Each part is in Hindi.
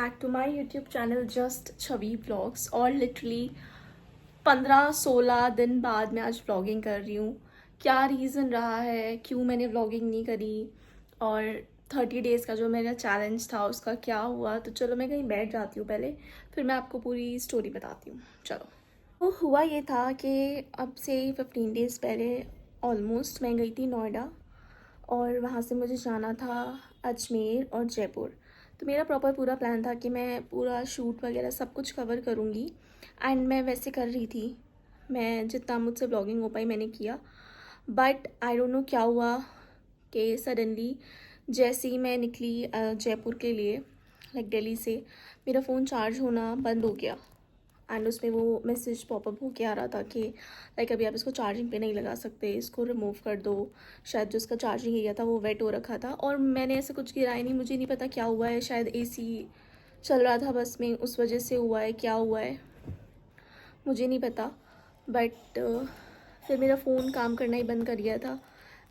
Back to my YouTube channel just Chhavi blogs. और लिटरली 15-16 दिन बाद मैं आज व्लॉगिंग कर रही हूँ। क्या रीज़न रहा है, क्यों मैंने व्लॉगिंग नहीं करी, और 30 डेज़ का जो मेरा चैलेंज था उसका क्या हुआ। तो चलो मैं कहीं बैठ जाती हूँ पहले, फिर मैं आपको पूरी स्टोरी बताती हूँ। चलो, तो हुआ ये था कि अब से 15 डेज़ पहले ऑलमोस्ट मैं गई थी नोएडा, और वहाँ से मुझे जाना था अजमेर और जयपुर। तो मेरा प्रॉपर पूरा प्लान था कि मैं पूरा शूट वगैरह सब कुछ कवर करूँगी, एंड मैं वैसे कर रही थी। मैं जितना मुझसे ब्लॉगिंग हो पाई मैंने किया, बट आई डोंट नो क्या हुआ कि सडनली जैसे ही मैं निकली जयपुर के लिए, लाइक दिल्ली से, मेरा फ़ोन चार्ज होना बंद हो गया। एंड उसमें वो मैसेज पॉपअप हो के आ रहा था कि लाइक अभी आप इसको चार्जिंग पे नहीं लगा सकते, इसको रिमूव कर दो। शायद जो उसका चार्जिंग एरिया था वो वेट हो रखा था, और मैंने ऐसा कुछ गिराया नहीं, मुझे नहीं पता क्या हुआ है। शायद एसी चल रहा था बस में, उस वजह से हुआ है, क्या हुआ है मुझे नहीं पता। बट फिर मेरा फ़ोन काम करना ही बंद कर गया था,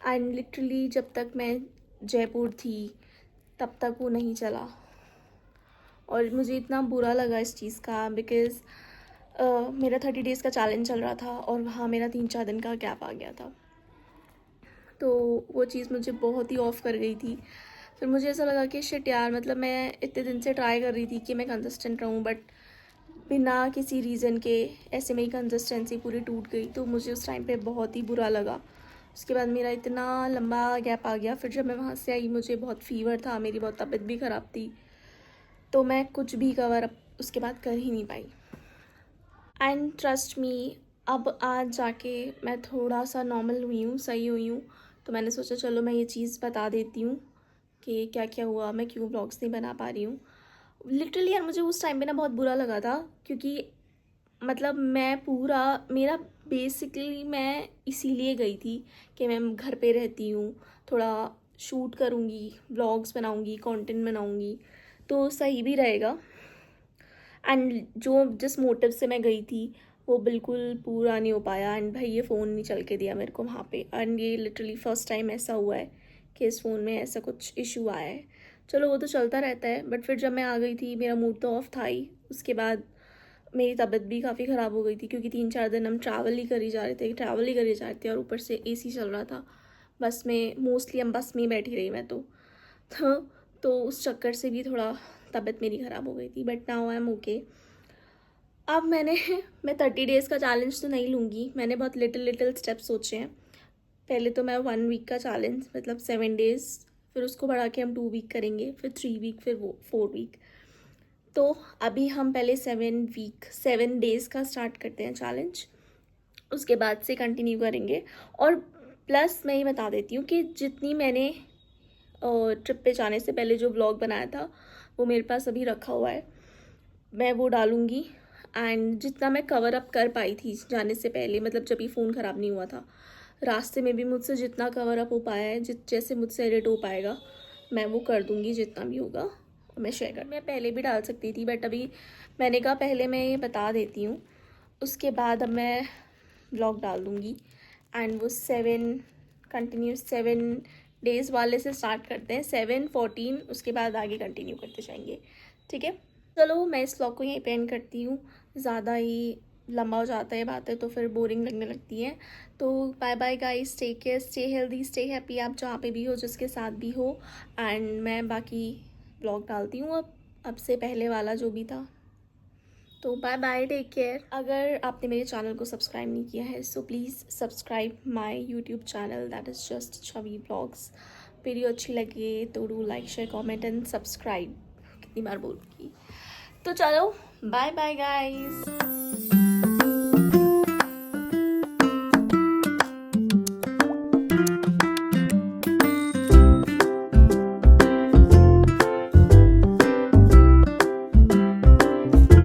एंड लिटरली जब तक मैं जयपुर थी तब तक वो नहीं चला। और मुझे इतना बुरा लगा इस चीज़ का, बिकॉज़ मेरा 30 डेज़ का चैलेंज चल रहा था और वहाँ मेरा 3-4 दिन का गैप आ गया था। तो वो चीज़ मुझे बहुत ही ऑफ कर गई थी। फिर मुझे ऐसा लगा कि शिट यार, मतलब मैं इतने दिन से ट्राई कर रही थी कि मैं कंसिस्टेंट रहूँ, बट बिना किसी रीज़न के ऐसे मेरी कंसिस्टेंसी पूरी टूट गई। तो मुझे उस टाइम पे बहुत ही बुरा लगा। उसके बाद मेरा इतना लंबा गैप आ गया। फिर जब मैं वहाँ से आई मुझे बहुत फ़ीवर था, मेरी बहुत तबीयत भी ख़राब थी, तो मैं कुछ भी कवर अप उसके बाद कर ही नहीं पाई। एंड ट्रस्ट मी, अब आज जाके मैं थोड़ा सा नॉर्मल हुई हूँ, सही हुई हूँ। तो मैंने सोचा चलो मैं ये चीज़ बता देती हूँ कि क्या क्या हुआ, मैं क्यों व्लॉग्स नहीं बना पा रही हूँ। लिटरली यार मुझे उस टाइम पे ना बहुत बुरा लगा था, क्योंकि मतलब मैं पूरा मेरा बेसिकली मैं इसीलिए गई थी कि मैं घर पे रहती हूँ, थोड़ा शूट करूँगी, व्लॉग्स बनाऊँगी, कंटेंट बनाऊँगी, तो सही भी रहेगा। एंड जो जिस मोटिव से मैं गई थी वो बिल्कुल पूरा नहीं हो पाया। एंड भाई ये फ़ोन नहीं चल के दिया मेरे को वहाँ पे, एंड ये लिटरली फ़र्स्ट टाइम ऐसा हुआ है कि इस फ़ोन में ऐसा कुछ इशू आया है। चलो वो तो चलता रहता है, बट फिर जब मैं आ गई थी मेरा मूड तो ऑफ था ही। उसके बाद मेरी तबीयत भी काफ़ी ख़राब हो गई थी, क्योंकि 3-4 दिन हम ट्रैवल ही करी जा रहे थे, और ऊपर से एसी चल रहा था बस में। मोस्टली हम बस में ही बैठी रही मैं तो, तो उस चक्कर से भी थोड़ा तबीयत मेरी ख़राब हो गई थी। But now I am okay. अब मैं 30 डेज़ का चैलेंज तो नहीं लूँगी, मैंने बहुत लिटिल स्टेप्स सोचे हैं। पहले तो मैं 1 वीक का चैलेंज, मतलब 7 डेज़, फिर उसको बढ़ा के हम 2 वीक करेंगे, फिर 3 वीक, फिर वो 4 वीक। तो अभी हम पहले 7 डेज़ का स्टार्ट करते हैं चैलेंज, उसके बाद से कंटिन्यू करेंगे। और प्लस मैं ये बता देती हूँ कि जितनी मैंने ट्रिप पे जाने से पहले जो व्लॉग बनाया था वो मेरे पास अभी रखा हुआ है, मैं वो डालूँगी। एंड जितना मैं कवर अप कर पाई थी जाने से पहले, मतलब जब भी फ़ोन ख़राब नहीं हुआ था, रास्ते में भी मुझसे जितना कवर अप हो पाया है, जैसे मुझसे एडिट हो पाएगा मैं वो कर दूँगी, जितना भी होगा और मैं शेयर कर। मैं पहले भी डाल सकती थी, बट अभी मैंने कहा पहले मैं ये बता देती हूँ, उसके बाद अब मैं ब्लॉग डाल दूँगी। एंड वो 7 डेज़ वाले से स्टार्ट करते हैं, 7-14, उसके बाद आगे कंटिन्यू करते जाएंगे, ठीक है। चलो मैं इस व्लॉग को यहीं पे एंड करती हूँ, ज़्यादा ही लंबा हो जाता है बातें तो फिर बोरिंग लगने लगती है। तो bye bye guys, take care, stay healthy, stay happy, आप जहाँ पे भी हो, जिसके साथ भी हो। एंड मैं बाकी व्लॉग डालती हूँ अब से पहले वाला जो भी था। तो बाय बाय, टेक केयर। अगर आपने मेरे चैनल को सब्सक्राइब नहीं किया है so please subscribe my YouTube channel, that is just Chhavi blogs. Video अच्छी लगे तो do like, share, comment and subscribe. कितनी बार बोलूँगी। तो चलो बाय बाय गाइस।